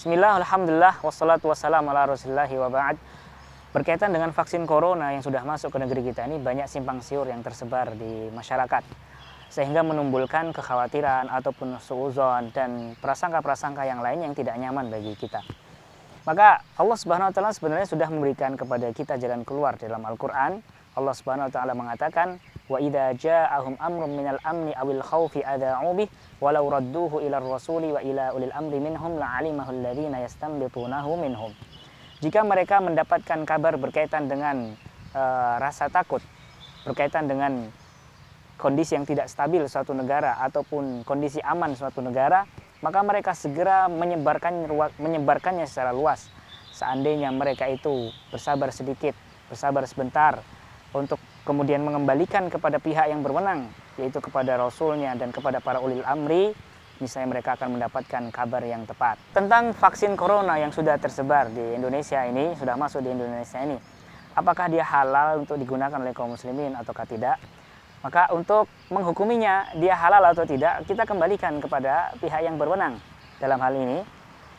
Bismillah, alhamdulillah, wassalatu wassalamu ala rasulillahi wa ba'd. Berkaitan dengan vaksin corona yang sudah masuk ke negeri kita ini, banyak simpang siur yang tersebar di masyarakat, sehingga menimbulkan kekhawatiran ataupun suudzon dan prasangka-prasangka yang lain yang tidak nyaman bagi kita. Maka Allah Subhanahu wa taala sebenarnya sudah memberikan kepada kita jalan keluar dalam Al-Qur'an. Allah Subhanahu wa taala mengatakan, "Wa idza ja'ahum amrun minal amni awil khaufi adha'u bih walau radduhu ila rasuli wa ila ulil amri minhum la'alimahu alladziina yastanbitunahu minhum." Jika mereka mendapatkan kabar berkaitan dengan rasa takut, berkaitan dengan kondisi yang tidak stabil suatu negara ataupun kondisi aman suatu negara, maka mereka segera menyebarkannya secara luas. Seandainya mereka itu bersabar sedikit, bersabar sebentar, untuk kemudian mengembalikan kepada pihak yang berwenang, yaitu kepada Rasulnya dan kepada para ulil amri, misalnya mereka akan mendapatkan kabar yang tepat. Tentang vaksin corona yang sudah tersebar di Indonesia ini, sudah masuk di Indonesia ini, apakah dia halal untuk digunakan oleh kaum muslimin ataukah tidak? Maka untuk menghukuminya dia halal atau tidak, kita kembalikan kepada pihak yang berwenang dalam hal ini,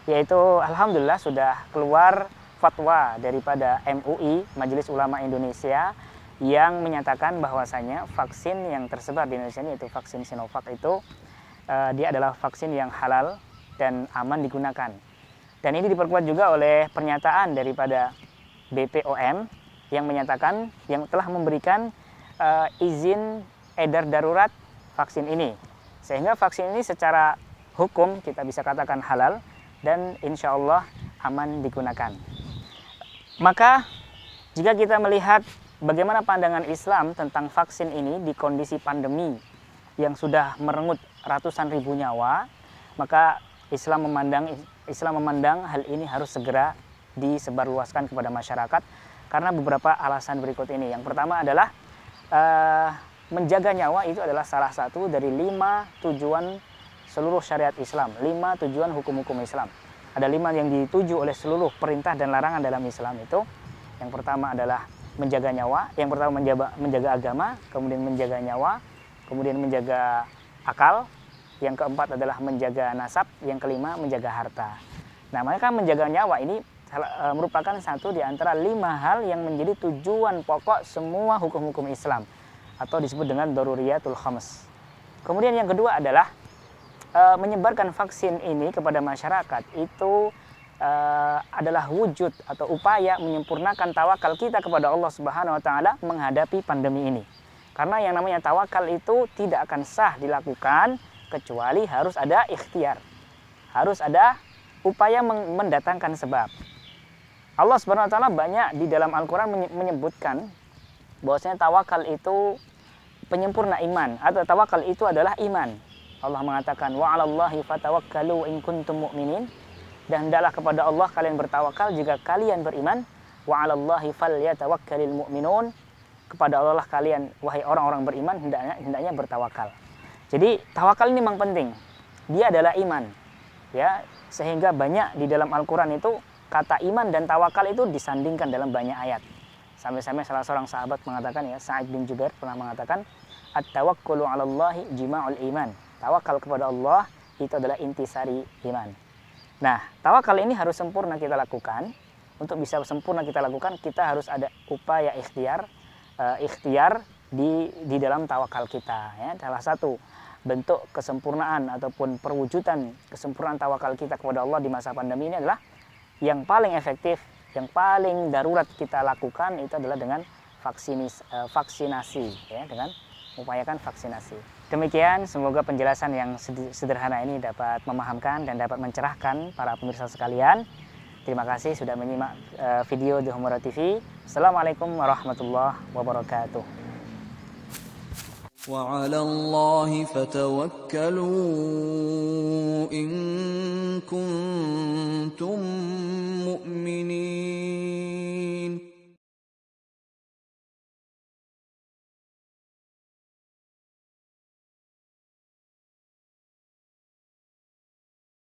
yaitu alhamdulillah sudah keluar fatwa daripada MUI, Majelis Ulama Indonesia, yang menyatakan bahwasanya vaksin yang tersebar di Indonesia ini, yaitu vaksin Sinovac itu, dia adalah vaksin yang halal dan aman digunakan. Dan ini diperkuat juga oleh pernyataan daripada BPOM yang menyatakan, yang telah memberikan izin edar darurat vaksin ini, sehingga vaksin ini secara hukum kita bisa katakan halal dan insya Allah aman digunakan. Maka jika kita melihat bagaimana pandangan Islam tentang vaksin ini di kondisi pandemi yang sudah merenggut ratusan ribu nyawa, maka Islam memandang hal ini harus segera disebarluaskan kepada masyarakat karena beberapa alasan berikut ini. Yang pertama adalah menjaga nyawa itu adalah salah satu dari 5 tujuan seluruh syariat Islam, 5 tujuan hukum-hukum Islam. Ada 5 yang dituju oleh seluruh perintah dan larangan dalam Islam itu. Yang pertama adalah menjaga nyawa, yang pertama menjaga agama, kemudian menjaga nyawa, kemudian menjaga akal, yang keempat adalah menjaga nasab, yang kelima menjaga harta. Nah, maka menjaga nyawa ini merupakan satu di antara 5 hal yang menjadi tujuan pokok semua hukum-hukum Islam, atau disebut dengan daruriyatul khams. Kemudian yang kedua adalah menyebarkan vaksin ini kepada masyarakat itu adalah wujud atau upaya menyempurnakan tawakal kita kepada Allah Subhanahu wa taala menghadapi pandemi ini. Karena yang namanya tawakal itu tidak akan sah dilakukan kecuali harus ada ikhtiar. Harus ada upaya mendatangkan sebab. Allah Subhanahu wa taala banyak di dalam Al-Qur'an menyebutkan bahwasanya tawakal itu penyempurna iman, atau tawakal itu adalah iman. Allah mengatakan wa 'alallahi fatawakkalu in kuntum mu'minin. Dan hendaklah kepada Allah kalian bertawakal jika kalian beriman. Wa 'alallahi falyatawakkalul mu'minun. Kepada Allah lah kalian, wahai orang-orang beriman, hendaknya bertawakal. Jadi tawakal ini memang penting. Dia adalah iman. Ya, sehingga banyak di dalam Al-Qur'an itu kata iman dan tawakal itu disandingkan dalam banyak ayat. Sampai-sampai salah seorang sahabat mengatakan, ya, Sa'id bin Jubair pernah mengatakan, at-tawakkulu 'alallahi jima'ul iman. Tawakal kepada Allah itu adalah intisari iman. Nah, tawakal ini harus sempurna kita lakukan. Untuk bisa sempurna kita lakukan, kita harus ada upaya ikhtiar di dalam tawakal kita. Ya. Salah satu bentuk kesempurnaan ataupun perwujudan kesempurnaan tawakal kita kepada Allah di masa pandemi ini adalah yang paling efektif, yang paling darurat kita lakukan itu adalah dengan vaksinasi, ya, dengan upayakan vaksinasi. Demikian, semoga penjelasan yang sederhana ini dapat memahamkan dan dapat mencerahkan para pemirsa sekalian. Terima kasih sudah menyimak video The Humura TV. Assalamualaikum warahmatullahi wabarakatuh. وعلى الله فتوكلوا إن كنتم